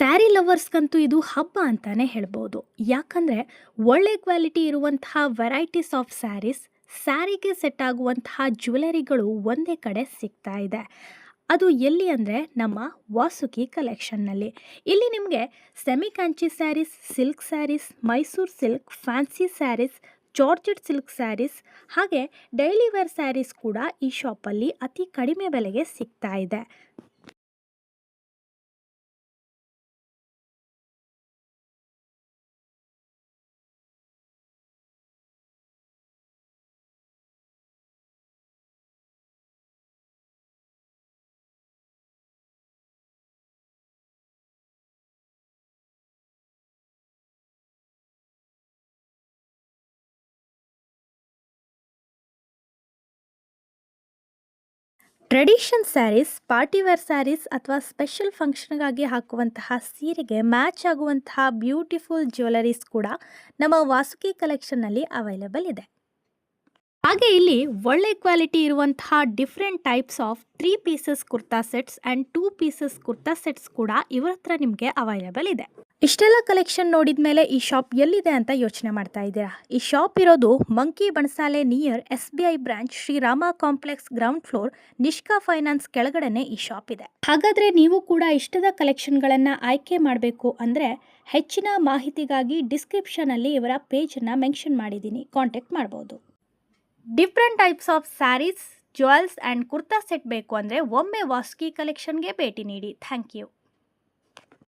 ಸ್ಯಾರಿ ಲವರ್ಸ್ಗಂತೂ ಇದು ಹಬ್ಬ ಅಂತಾನೆ ಹೇಳ್ಬೋದು. ಯಾಕಂದರೆ ಒಳ್ಳೆ ಕ್ವಾಲಿಟಿ ಇರುವಂತಹ ವೆರೈಟೀಸ್ ಆಫ್ ಸ್ಯಾರೀಸ್, ಸ್ಯಾರಿಗೆ ಸೆಟ್ ಆಗುವಂತಹ ಜ್ಯುವೆಲರಿಗಳು ಒಂದೇ ಕಡೆ ಸಿಗ್ತಾ ಇದೆ. ಅದು ಎಲ್ಲಿ ಅಂದರೆ ನಮ್ಮ ವಾಸುಕಿ ಕಲೆಕ್ಷನ್ನಲ್ಲಿ. ಇಲ್ಲಿ ನಿಮಗೆ semi Kanchi saris, silk saris, Mysuru silk, fancy saris, georgette silk saris ಹಾಗೆ ಡೈಲಿ ವೇರ್ ಸ್ಯಾರೀಸ್ ಕೂಡ ಈ ಶಾಪಲ್ಲಿ ಅತಿ ಕಡಿಮೆ ಬೆಲೆಗೆ ಸಿಗ್ತಾ ಇದೆ. ಟ್ರೆಡಿಷನ್ ಸ್ಯಾರೀಸ್, ಪಾರ್ಟಿವೇರ್ ಸ್ಯಾರೀಸ್ ಅಥವಾ ಸ್ಪೆಷಲ್ ಫಂಕ್ಷನ್ಗಾಗಿ ಹಾಕುವಂತಹ ಸೀರೆಗೆ ಮ್ಯಾಚ್ ಆಗುವಂತಹ ಬ್ಯೂಟಿಫುಲ್ ಜ್ಯುವೆಲರೀಸ್ ಕೂಡ ನಮ್ಮ ವಾಸುಕಿ ಕಲೆಕ್ಷನ್ನಲ್ಲಿ ಅವೈಲೇಬಲ್ ಇದೆ. ಹಾಗೆ ಇಲ್ಲಿ ಒಳ್ಳೆ ಕ್ವಾಲಿಟಿ ಇರುವಂತಹ different types of 3 pieces kurta sets and 2 pieces kurta sets ಕೂಡ ಇವರ ಹತ್ರ ನಿಮಗೆ ಅವೈಲೇಬಲ್ ಇದೆ. ಇಷ್ಟೆಲ್ಲ ಕಲೆಕ್ಷನ್ ನೋಡಿದ ಮೇಲೆ ಈ ಶಾಪ್ ಎಲ್ಲಿದೆ ಅಂತ ಯೋಚನೆ ಮಾಡ್ತಾ ಇದ್ದೀರಾ? ಈ ಶಾಪ್ ಇರೋದು ಮಂಕಿ ಬಣಸಾಲೆ near SBI branch, Shrirama complex, ground floor, Nishka finance ಕೆಳಗಡೆನೆ ಈ ಶಾಪ್ ಇದೆ. ಹಾಗಾದ್ರೆ ನೀವು ಕೂಡ ಇಷ್ಟದ ಕಲೆಕ್ಷನ್ಗಳನ್ನು ಆಯ್ಕೆ ಮಾಡಬೇಕು ಅಂದರೆ ಹೆಚ್ಚಿನ ಮಾಹಿತಿಗಾಗಿ ಡಿಸ್ಕ್ರಿಪ್ಷನಲ್ಲಿ ಇವರ ಪೇಜನ್ನು ಮೆನ್ಷನ್ ಮಾಡಿದ್ದೀನಿ, ಕಾಂಟ್ಯಾಕ್ಟ್ ಮಾಡ್ಬೋದು. Different types of sarees, jewels and kurta set ಬೇಕು ಅಂದರೆ ಒಮ್ಮೆ ವಾಸುಕಿ ಕಲೆಕ್ಷನ್ಗೆ ಭೇಟಿ ನೀಡಿ. Thank you.